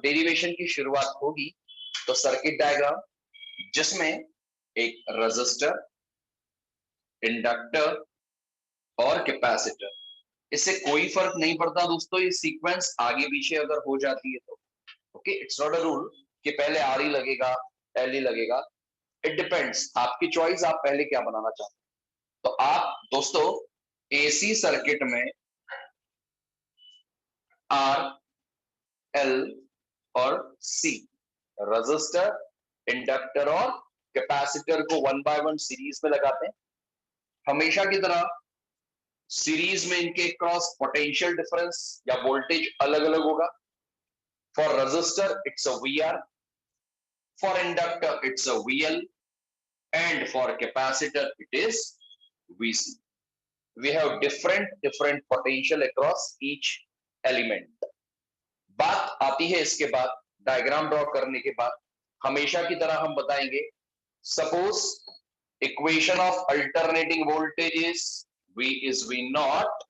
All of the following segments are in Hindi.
डेरिवेशन की शुरुआत होगी तो सर्किट डायग्राम जिसमें एक रेजिस्टर, इंडक्टर और कैपेसिटर, इससे कोई फर्क नहीं पड़ता दोस्तों, ये सीक्वेंस आगे पीछे अगर हो जाती है तो okay, it's not a rule कि पहले आर ही लगेगा एल ही लगेगा, इट डिपेंड्स, आपकी चॉइस, आप पहले क्या बनाना चाहते हैं। तो आप दोस्तों एसी सर्किट में आर, एल और सी, रेजिस्टर, इंडक्टर और कैपेसिटर को वन बाय वन सीरीज में लगाते हैं। हमेशा की तरह सीरीज में इनके क्रॉस पोटेंशियल डिफरेंस या वोल्टेज अलग अलग होगा। For resistor it's a VR, for inductor it's a VL, and for capacitor it is VC. We have different potential across each element. बात आती है इसके बाद डायग्राम ड्रॉ करने के बाद हमेशा की तरह हम बताएंगे, suppose equation of alternating voltage is V is V naught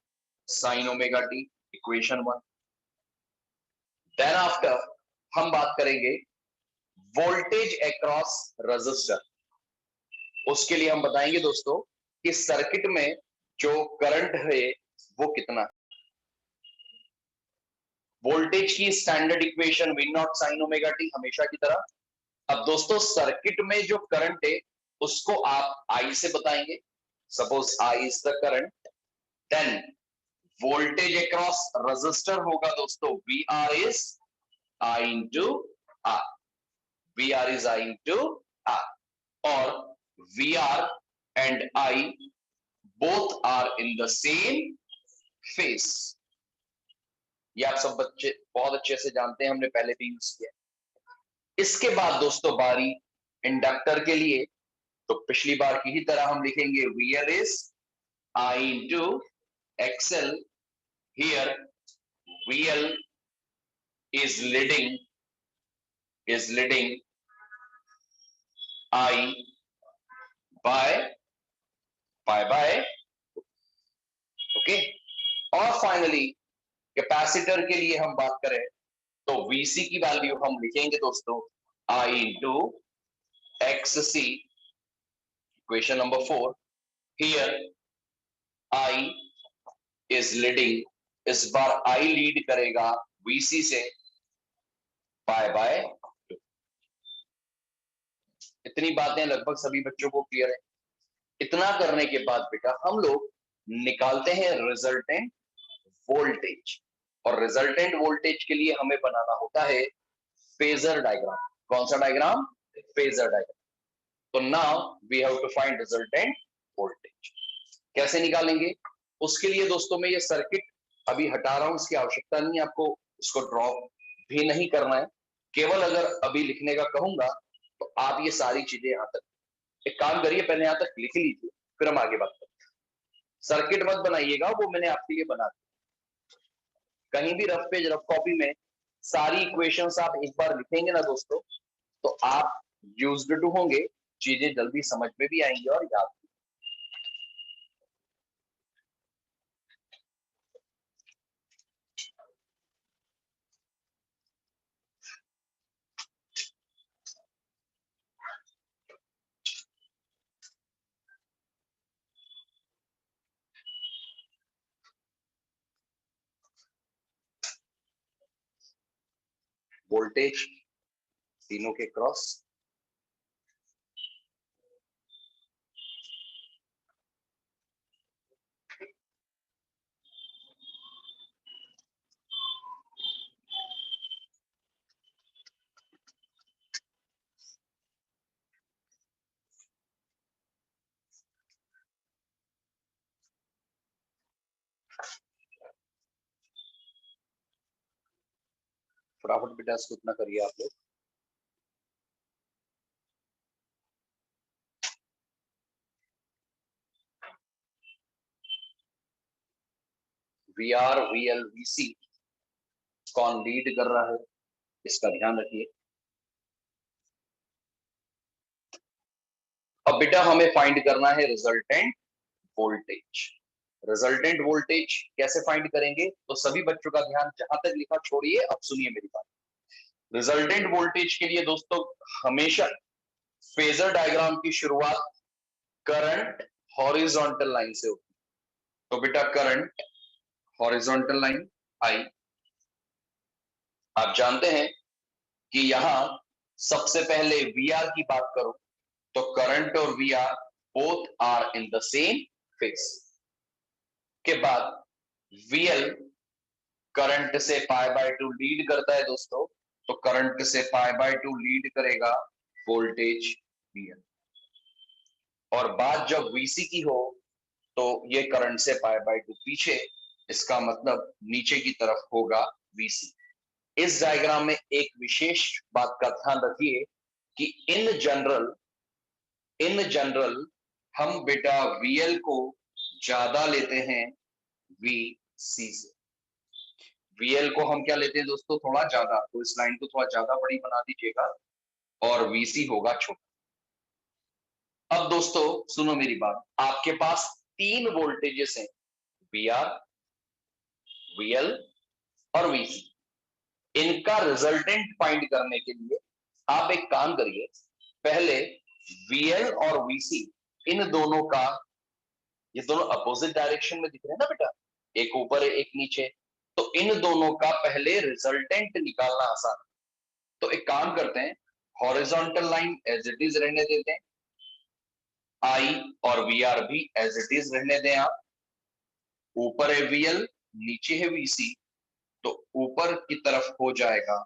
sin omega t, equation 1। Then after हम बात करेंगे वोल्टेज अक्रॉस रेजिस्टर, उसके लिए हम बताएंगे दोस्तों कि सर्किट में जो करंट है वो कितना है। वोल्टेज की standard equation V not sine omega T हमेशा की तरह। अब दोस्तों सर्किट में जो करंट है उसको आप I से बताएंगे, suppose I is the current, then voltage across resistor होगा दोस्तों VR is I into R, VR is I into R, और VR and I both are in the same phase। ये आप सब बच्चे बहुत अच्छे से जानते हैं, हमने पहले भी यूज किया। इसके बाद दोस्तों बारी इंडक्टर के लिए, तो पिछली बार की ही तरह हम लिखेंगे VL is I into XL। Here VL is leading I by okay. और फाइनली कैपेसिटर के लिए हम बात करें तो VC की वैल्यू हम लिखेंगे दोस्तों I into XC, equation number 4। Here I is leading, इस बार I लीड करेगा VC से पाई बाय 2। इतनी बातें लगभग सभी बच्चों को क्लियर है। इतना करने के बाद बेटा हम लोग निकालते हैं रिजल्टेंट वोल्टेज, और रिजल्टेंट वोल्टेज के लिए हमें बनाना होता है फेजर डायग्राम। कौन सा डायग्राम? Phasor diagram. तो now we have to find resultant voltage. कैसे निकालेंगे? उसके लिए दोस्तों मैं ये सर्किट अभी हटा रहा हूं, इसकी आवश्यकता नहीं है, आपको इसको ड्रॉ भी नहीं करना है। केवल अगर अभी लिखने का कहूंगा तो आप ये सारी चीजें यहां तक, एक काम करिए पहले यहां तक लिख लीजिए, फिर हम आगे बात करते हैं। सर्किट मत बनाइएगा, वो मैंने आपके लिए बना दिया। कहीं भी रफ पेज रफ कॉपी में सारी इक्वेशंस आप एक बार लिखेंगे ना दोस्तों, तो आप यूज्ड टू होंगे, चीजें जल्दी समझ में भी आएंगी और याद भी। वोल्टेज तीनों के क्रॉस, फटाफट बेटा इसको इतना करिए आप लोग। VR, VL, VC कौन लीड कर रहा है इसका ध्यान रखिए। अब बेटा हमें फाइंड करना है रिजल्टेंट वोल्टेज। रिजल्टेंट वोल्टेज कैसे फाइंड करेंगे? तो सभी बच्चों का ध्यान जहां तक लिखा छोड़िए, अब सुनिए मेरी बात। रिजल्टेंट वोल्टेज के लिए दोस्तों हमेशा फेजर डायग्राम की शुरुआत करंट हॉरिजॉन्टल लाइन से होती है। तो बेटा करंट हॉरिजॉन्टल लाइन आई, आप जानते हैं कि यहां सबसे पहले वी आर की बात करो तो करंट और V R both are in the same phase. के बाद वीएल करंट से π/2 लीड करता है दोस्तों, तो करंट से π/2 लीड करेगा वोल्टेज वीएल। और बात जब वीसी की हो तो ये करंट से π/2 पीछे, इसका मतलब नीचे की तरफ होगा वीसी। इस डायग्राम में एक विशेष बात का ध्यान रखिए कि इन जनरल हम बेटा वीएल को ज्यादा लेते हैं वीसी से। वीएल को हम क्या लेते हैं दोस्तों, थोड़ा ज्यादा, तो इस लाइन को थोड़ा ज्यादा बड़ी बना दीजिएगा और वीसी होगा छोटा। अब दोस्तों सुनो मेरी बात, आपके पास 3 वोल्टेजेस हैं, वीआर, वीएल और वीसी। इनका रिजल्टेंट फाइंड करने के लिए आप एक काम करिए, पहले वीएल और वीसी इन दोनों का, ये दोनों अपोजिट डायरेक्शन में दिख रहे हैं ना बेटा, एक ऊपर है एक नीचे, तो इन दोनों का पहले रिजल्टेंट निकालना आसान। तो एक काम करते हैं, horizontal line as it is रहने देते हैं, आई और वी आर भी एज इट इज रहने दें आप। ऊपर है वीएल, नीचे है वीसी, तो ऊपर की तरफ हो जाएगा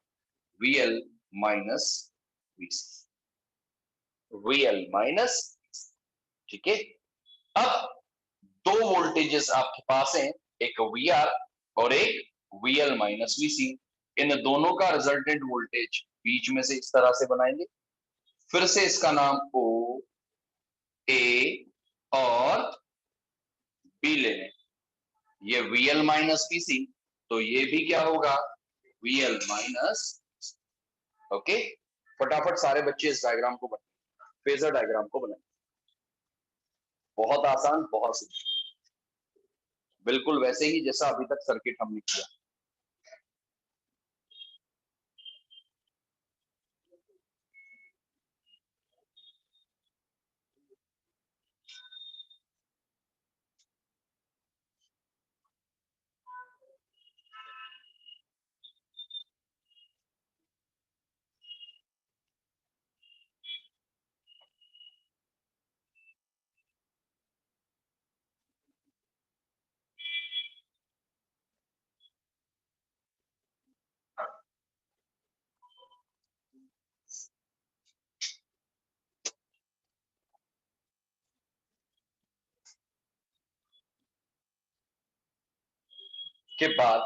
VL minus VC, VL minus, ठीक है। अब 2 वोल्टेजेस आपके पास हैं, एक वीआर और एक वीएल माइनस वीसी। इन दोनों का रिजल्टेंट वोल्टेज बीच में से इस तरह से बनाएंगे, फिर से इसका नाम ओ, ए और बी ले लें। ये वीएल माइनस वीसी, तो ये भी क्या होगा, वीएल माइनस। ओके, फटाफट सारे बच्चे इस डायग्राम को बनाएं, फेजर डायग्राम को बनाएं। बहुत आसान, बहुत सिंपल, बिल्कुल वैसे ही जैसा अभी तक सर्किट हमने किया। के बाद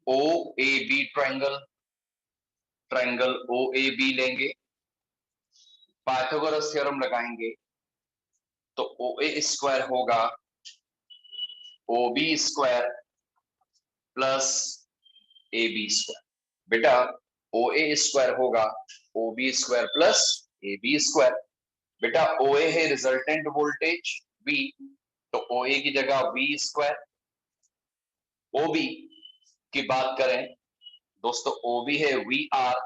O A B triangle, triangle O A B लेंगे, पाइथागोरस थ्योरम लगाएंगे, तो ओ ए स्क्वायर होगा O B square plus A B square. बेटा ओ ए स्क्वायर होगा O B square plus A B square. बेटा ओ ए है रिजल्टेंट वोल्टेज वी, तो ओ ए की जगह वी स्क्वायर। ओ बी की बात करें दोस्तों, ओ बी है वी आर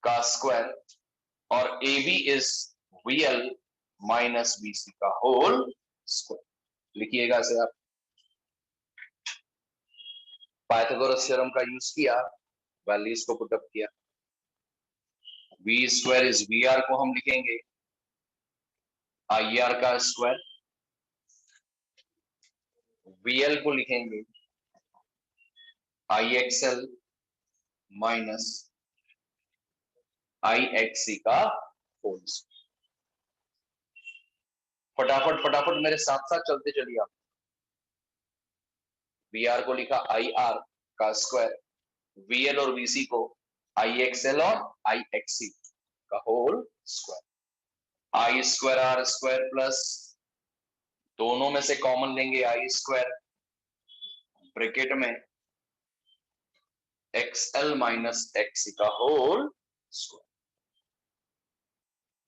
का स्क्वायर और A B is V L minus B C का होल स्क्वायर। लिखिएगा इसे आप, पाइथागोरस थ्योरम का यूज किया, वैल्यूज को पुटअप किया। V square is V R को हम लिखेंगे आई आर का स्क्वायर, वी एल को लिखेंगे I X L minus I X C का होल स्क्वायर। फटाफट फटाफट मेरे साथ साथ चलते चलिए आप। वी आर को लिखा आई आर का स्क्वायर, वी एल और वीसी को आई एक्स एल और आई एक्स सी का whole square. I square R square plus, दोनों में से कॉमन लेंगे आई स्क्वायर, ब्रैकेट में X L minus X C का whole square.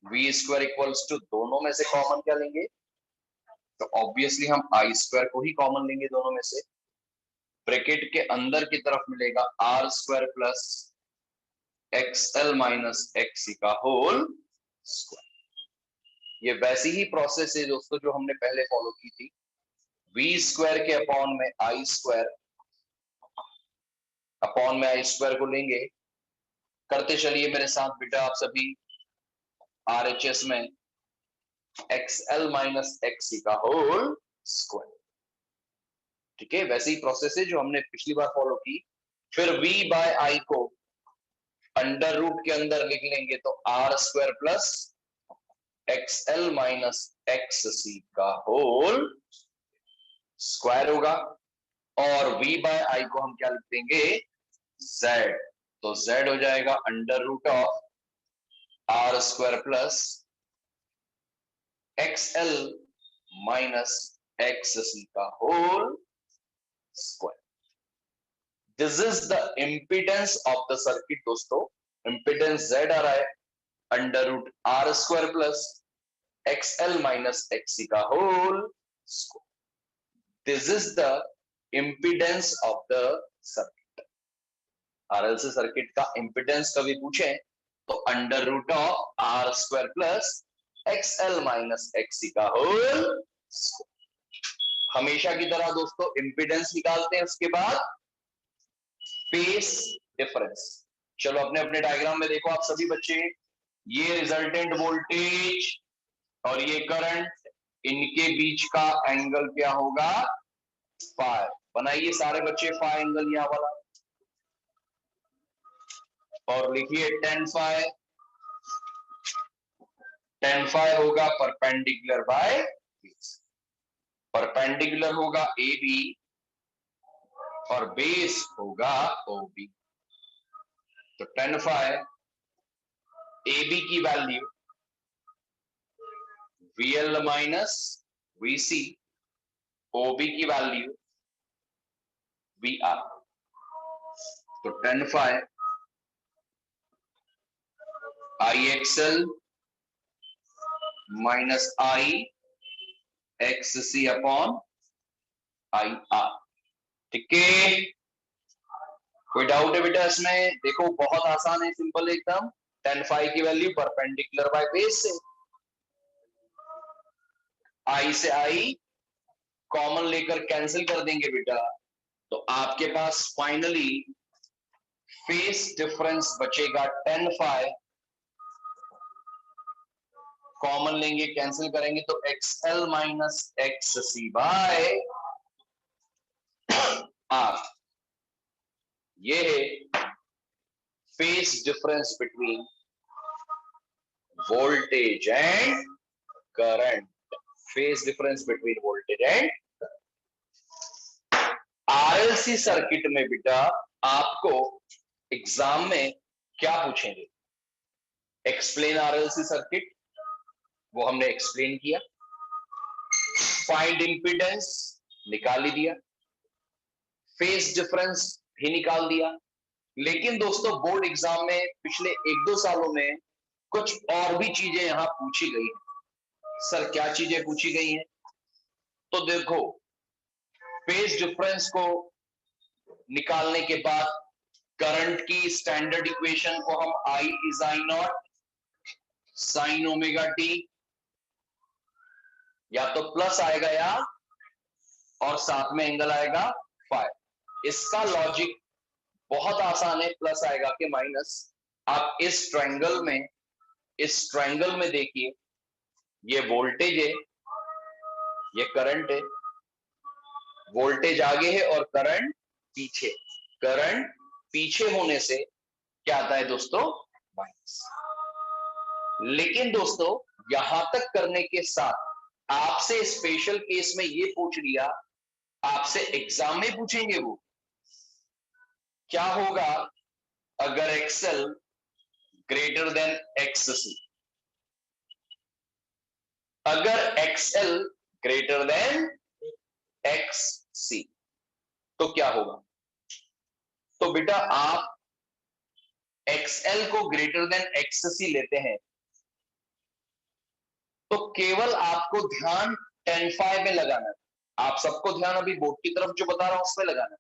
V square equals to, दोनों में से कॉमन क्या लेंगे, तो ऑब्वियसली हम आई स्क्वायर को ही कॉमन लेंगे दोनों में से, ब्रैकेट के अंदर की तरफ मिलेगा R square plus XL minus XC का होल स्क्वायर। ये वैसी ही प्रोसेस है दोस्तों जो हमने पहले फॉलो की थी। वी स्क्वायर के अपॉन में आई स्क्वायर, अपॉन में आई स्क्वायर को लेंगे, करते चलिए मेरे साथ बेटा आप सभी। आरएचएस में एक्सएल माइनस एक्सी का होल स्क्वायर। ठीक है, वैसे ही प्रोसेस है जो हमने पिछली बार फॉलो की। फिर v बाय आई को अंडर रूट के अंदर लिख लेंगे तो R square plus XL minus X C का होल स्क्वायर होगा। और v बाय आई को हम क्या लिख देंगे, z। तो z हो जाएगा under root of R square plus XL minus X C का whole square. This is the impedance of the circuit दोस्तों। इम्पीडेंस z आ रहा है under root R square plus XL minus XC का whole square. This is the impedance of the circuit. RLC circuit का इम्पीडेंस कभी पूछे तो under root of R square plus XL minus XC का होल स्क्वायर। हमेशा की तरह दोस्तों इम्पीडेंस निकालते हैं, उसके बाद फेस डिफरेंस। चलो अपने अपने डायग्राम में देखो आप सभी बच्चे, ये रिजल्टेंट वोल्टेज और ये करंट, इनके बीच का एंगल क्या होगा, फाई। बनाइए सारे बच्चे फाई एंगल यहां वाला, और लिखिए tan फाई। tan फाई होगा परपेंडिकुलर बाय बेस। परपेंडिकुलर होगा ए बी और बेस होगा ओ बी। तो tan फाई ए बी की वैल्यू VL माइनस VC, OB की वैल्यू VR। तो tan फाई IXL माइनस IXC अपॉन IR। ठीक है, कोई डाउट है बेटा इसमें? देखो बहुत आसान है, सिंपल एकदम। tan फाई की वैल्यू परपेंडिकुलर बाय बेस से, I से I कॉमन लेकर कैंसिल कर देंगे बेटा, तो आपके पास फाइनली फेस डिफरेंस बचेगा tan फाई, कॉमन लेंगे कैंसिल करेंगे तो XL minus XC by R। ये है phase difference between voltage and current. Phase difference between voltage and RLC circuit में बेटा आपको एग्जाम में क्या पूछेंगे, एक्सप्लेन आरएलसी सर्किट, वो हमने एक्सप्लेन किया। फाइंड इंपीडेंस निकाल ही दिया, फेस डिफरेंस भी निकाल दिया। लेकिन दोस्तों बोर्ड एग्जाम में पिछले 1-2 सालों में कुछ और भी चीजें यहां पूछी गई हैं। सर क्या चीजें पूछी गई हैं? तो देखो, फेस डिफरेंस को निकालने के बाद करंट की स्टैंडर्ड इक्वेशन को हम I is I not sine omega T, या तो प्लस आएगा या, और साथ में एंगल आएगा फाई। इसका लॉजिक बहुत आसान है, प्लस आएगा कि माइनस। आप इस ट्रायंगल में देखिए, ये वोल्टेज है, ये करंट है। वोल्टेज आगे है और करंट पीछे। करंट पीछे होने से क्या आता है दोस्तों, माइनस। लेकिन दोस्तों यहां तक करने के साथ आपसे स्पेशल केस में ये पूछ लिया, आपसे एग्जाम में पूछेंगे वो क्या होगा अगर एक्सएल ग्रेटर देन एक्ससी। अगर एक्सएल ग्रेटर देन एक्ससी तो क्या होगा? तो बेटा आप एक्सएल को ग्रेटर देन एक्ससी लेते हैं तो केवल आपको ध्यान tan फाई में लगाना है। आप सबको ध्यान अभी बोर्ड की तरफ जो बता रहा हूं उसमें लगाना है।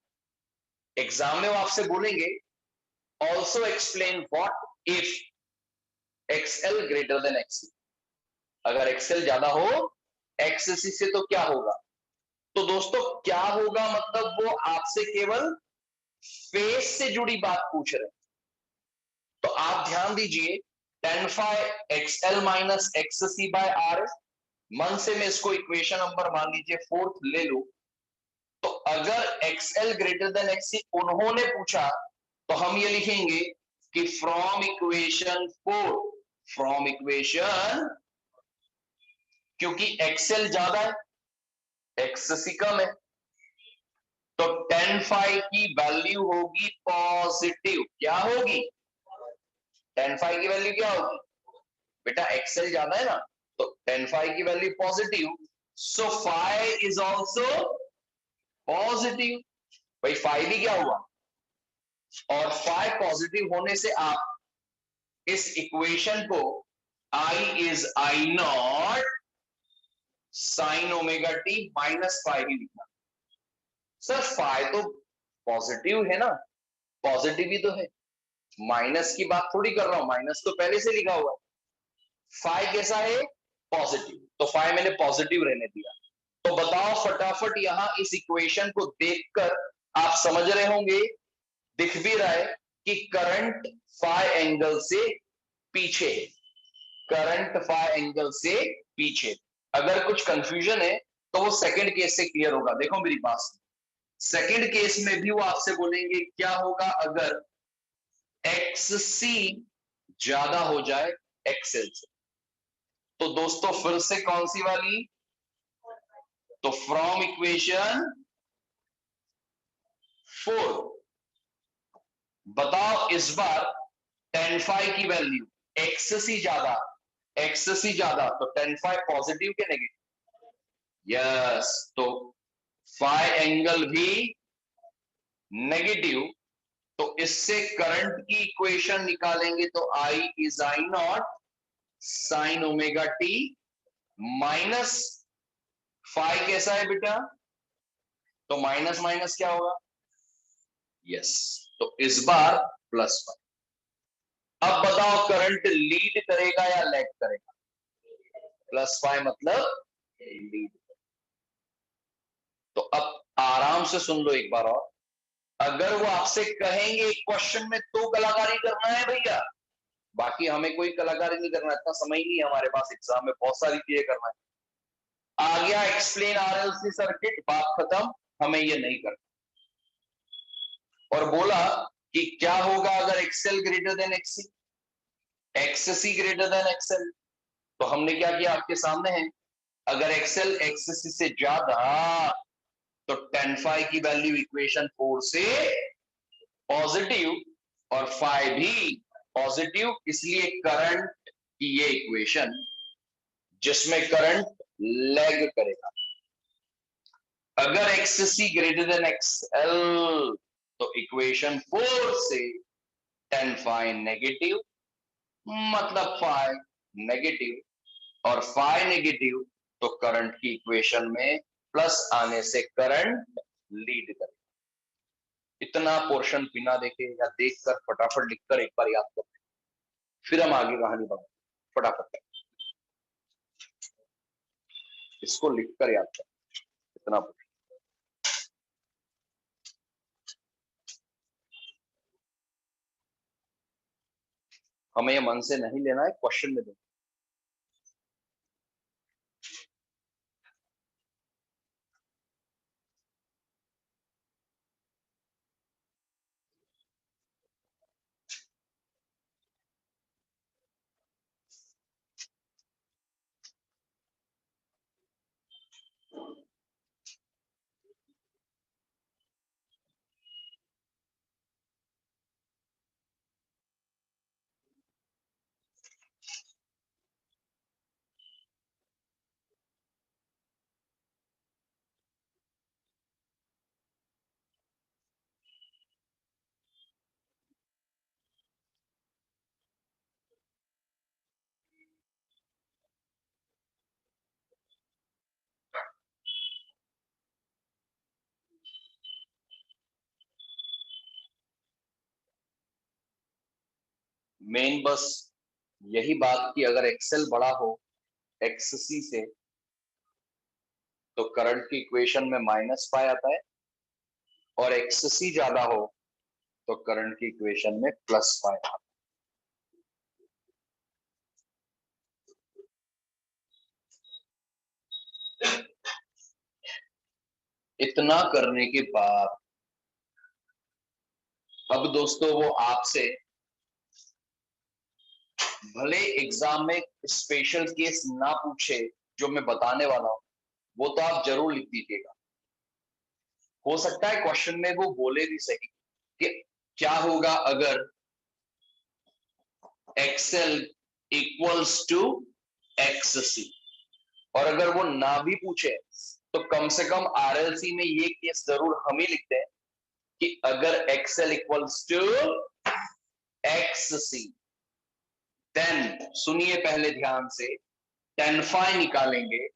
एग्जाम में वो आपसे बोलेंगे also explain what if XL greater then एक्ससी। अगर एक्सएल ज्यादा हो एक्ससी से तो क्या होगा। तो दोस्तों क्या होगा मतलब वो आपसे केवल फेस से जुड़ी बात पूछ रहे हैं। तो आप ध्यान दीजिए tan phi XL minus XC by R। मन से मैं इसको इक्वेशन नंबर मान लीजिए फोर्थ ले लू। तो अगर XL ग्रेटर देन XC उन्होंने पूछा तो हम ये लिखेंगे कि from equation four, from equation, क्योंकि XL ज्यादा है XC कम है, तो tan phi की वैल्यू होगी पॉजिटिव। क्या होगी? tan phi की वैल्यू क्या होगी बेटा? XL ज्यादा है ना, तो tan phi की value positive, so phi is also positive. भाई phi भी क्या हुआ, और phi पॉजिटिव होने से आप इस इक्वेशन को I is I not sine omega T minus phi भी लिखना। सर phi तो पॉजिटिव है ना, पॉजिटिव ही तो है, माइनस की बात थोड़ी कर रहा हूं, माइनस तो पहले से लिखा हुआ है। phi कैसा है? पॉजिटिव, तो phi मैंने पॉजिटिव रहने दिया। तो बताओ फटाफट यहां इस इक्वेशन को देखकर आप समझ रहे होंगे, दिख भी रहा है कि करंट phi एंगल से पीछे है, करंट phi एंगल से पीछे। अगर कुछ कंफ्यूजन है तो वो सेकंड केस से क्लियर होगा। देखो मेरी बात, सेकंड केस में भी वो आपसे बोलेंगे क्या होगा अगर XC ज्यादा हो जाए XL से। तो दोस्तों फिर से कौन सी वाली? तो फ्रॉम इक्वेशन फोर बताओ इस बार tan phi की वैल्यू XC ज्यादा, XC ज्यादा तो tan phi पॉजिटिव के नेगेटिव? यस, तो phi एंगल भी नेगेटिव, तो इससे करंट की इक्वेशन निकालेंगे तो I is I not sine omega T minus phi कैसा है बेटा? तो माइनस माइनस क्या होगा? यस, तो इस बार प्लस phi। अब बताओ करंट लीड करेगा या लैग करेगा? प्लस phi मतलब लीड। तो अब आराम से सुन लो एक बार और, अगर वो आपसे कहेंगे क्वेश्चन में तो कलाकारी करना है भैया, बाकी हमें कोई कलाकारी नहीं करना, इतना समय ही नहीं है हमारे पास, एग्जाम में बहुत सारी चीजें करना है। आ गया एक्सप्लेन आरएलसी सर्किट, बात खत्म, हमें ये नहीं करना। और बोला कि क्या होगा अगर XL greater than XC, XC greater than XL. तो हमने क्या किया आपके सामने है, अगर एक्सएल एक्ससी से ज्यादा तो tan phi की वैल्यू इक्वेशन 4 से पॉजिटिव और phi भी पॉजिटिव, इसलिए करंट की ये इक्वेशन जिसमें करंट लैग करेगा। अगर XC ग्रेटर देन XL तो इक्वेशन 4 से tan phi नेगेटिव, मतलब phi नेगेटिव, और phi नेगेटिव तो करंट की इक्वेशन में प्लस आने से करंट लीड करेगा। इतना पोर्शन बिना देखे या देखकर फटाफट लिखकर एक बार याद कर, फिर हम आगे कहानी बढ़ाएं। फटाफट इसको लिखकर याद कर, इतना हमें ये मन से नहीं लेना है, क्वेश्चन में देना। मेन बस यही बात कि अगर एक्सएल बड़ा हो एक्ससी से तो करंट की इक्वेशन में -φ आता है, और एक्ससी ज्यादा हो तो करंट की इक्वेशन में +φ आता है। इतना करने के बाद अब दोस्तों वो आपसे भले एग्जाम में स्पेशल केस ना पूछे जो मैं बताने वाला हूं, वो तो आप जरूर लिख दीजिएगा। हो सकता है क्वेश्चन में वो बोले भी सही कि क्या होगा अगर एक्सएल इक्वल्स टू एक्ससी, और अगर वो ना भी पूछे तो कम से कम आरएलसी में ये केस जरूर हम ही लिखते हैं कि अगर XL equals to XC, then सुनिए पहले ध्यान से, tan phi निकालेंगे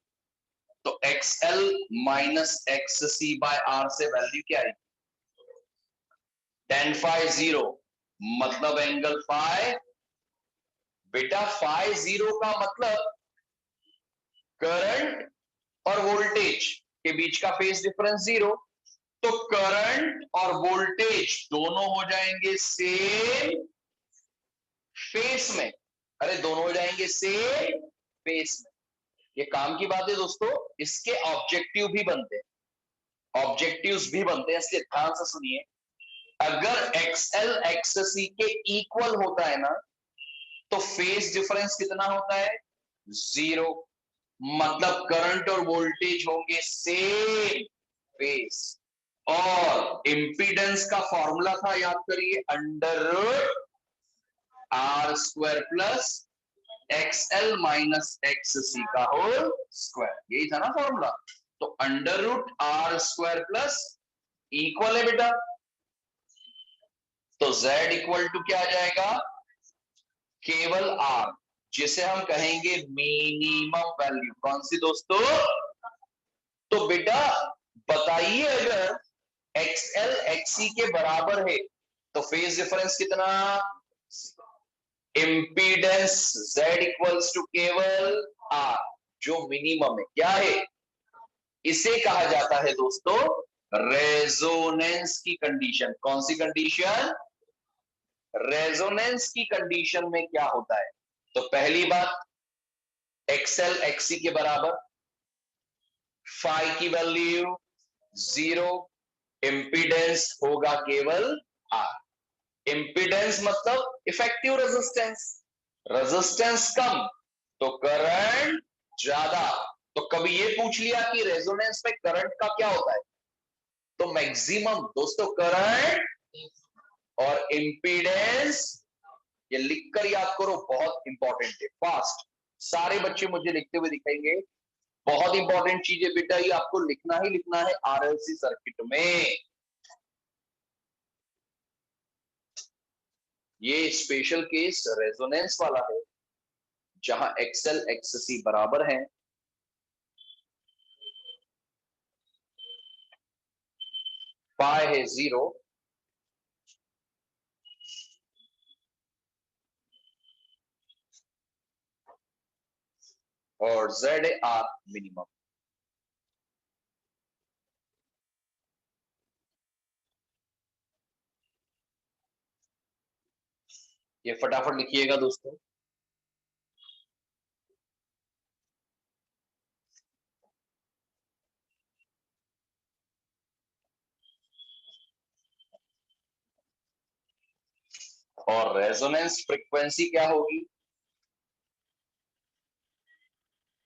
तो XL minus XC by R से वैल्यू क्या आएगी? tan phi 0 मतलब एंगल phi, बेटा phi 0 का मतलब करंट और वोल्टेज के बीच का फेज डिफरेंस 0, तो करंट और वोल्टेज दोनों हो जाएंगे सेम फेस में। अरे दोनों हो जाएंगे सेम फेस में। ये काम की बात है दोस्तों, इसके ऑब्जेक्टिव भी बनते हैं, ऑब्जेक्टिव्स भी बनते हैं, इसलिए ध्यान से सुनिए। अगर XL XC के इक्वल होता है ना तो फेज डिफरेंस कितना होता है? 0, मतलब करंट और वोल्टेज होंगे सेम फेज। और इंपीडेंस का फॉर्मूला था, याद करिए, √R² plus XL minus XC का होल स्क्वायर, यही था ना फॉर्मूला। तो √R² प्लस इक्वल है बेटा, तो Z इक्वल टू क्या आ जाएगा? केवल R, जिसे हम कहेंगे मिनिमम वैल्यू। कौन सी दोस्तों? तो बेटा बताइए, अगर XL XC के बराबर है तो फेज डिफरेंस कितना? इंपीडेंस Z इक्वल्स टू केवल R, जो मिनिमम है। क्या है? इसे कहा जाता है दोस्तों रेजोनेंस की कंडीशन। कौन सी कंडीशन? रेजोनेंस की कंडीशन में क्या होता है? तो पहली बात, XL XC के बराबर, phi की वैल्यू 0, इंपीडेंस होगा केवल R। इंपीडेंस मतलब इफेक्टिव रेजिस्टेंस, रेजिस्टेंस कम तो करंट ज्यादा। तो कभी ये पूछ लिया कि रेजोनेंस में करंट का क्या होता है, तो मैक्सिमम दोस्तों करंट और इंपीडेंस, ये लिखकर याद करो, बहुत इंपॉर्टेंट है। फास्ट सारे बच्चे मुझे लिखते हुए दिखाएंगे। बहुत इंपॉर्टेंट चीज है बेटा, ये आपको लिखना ही लिखना है आरएलसी सर्किट में। ये स्पेशल केस रेजोनेंस वाला है, जहां XL XC बराबर है। पाई है 0, और Z है R मिनिमम। ये फटाफट लिखिएगा दोस्तों। और रेजोनेंस फ्रीक्वेंसी क्या होगी?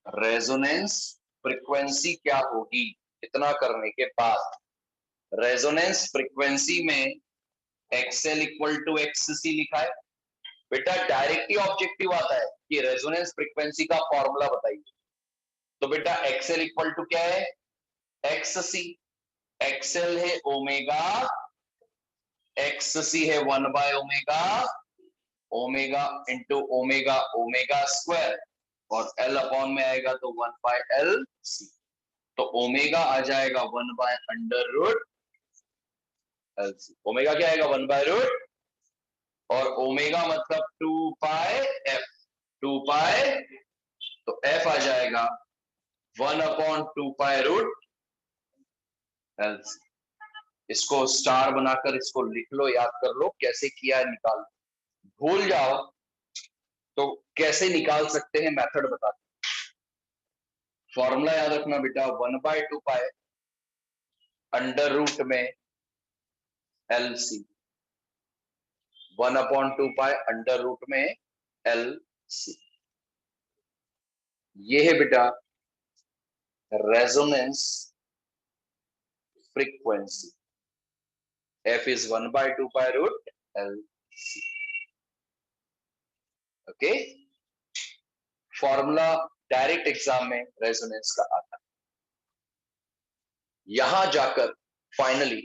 रेजोनेंस फ्रीक्वेंसी क्या होगी? इतना करने के बाद रेजोनेंस फ्रीक्वेंसी में XL इक्वल टू XC लिखा है। बेटा डायरेक्ट ही ऑब्जेक्टिव आता है कि रेजोनेंस फ्रीक्वेंसी का फॉर्मूला बताइए। तो बेटा XL इक्वल टू क्या है? XC। XL है ओमेगा, XC है 1/ओमेगा, omega into omega omega square, और L अपॉन में आएगा तो 1/LC। तो ओमेगा आ जाएगा 1/√LC। ओमेगा क्या आएगा? 1/√। और ओमेगा मतलब 2 पाई एफ, 2 पाई, तो एफ आ जाएगा 1/2 पाई रूट एल। इसको स्टार बनाकर इसको लिख लो, याद कर लो कैसे किया है, निकाल लो। भूल जाओ तो कैसे निकाल सकते हैं मेथड बता दो। फॉर्मूला याद रखना बेटा, 1/2 पाई अंडर रूट में L C, 1/2 pi under root में एल सी। ये है बेटा resonance frequency, F is 1/2 pi root L C. Okay, formula direct exam में रेजोनेंस का आता है। यहां जाकर फाइनली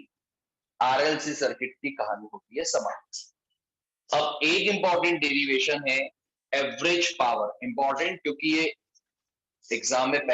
आरएलसी सर्किट की कहानी होती है समाप्त। अब एक इंपॉर्टेंट डेरिवेशन है एवरेज पावर, इंपॉर्टेंट क्योंकि ये एग्जाम में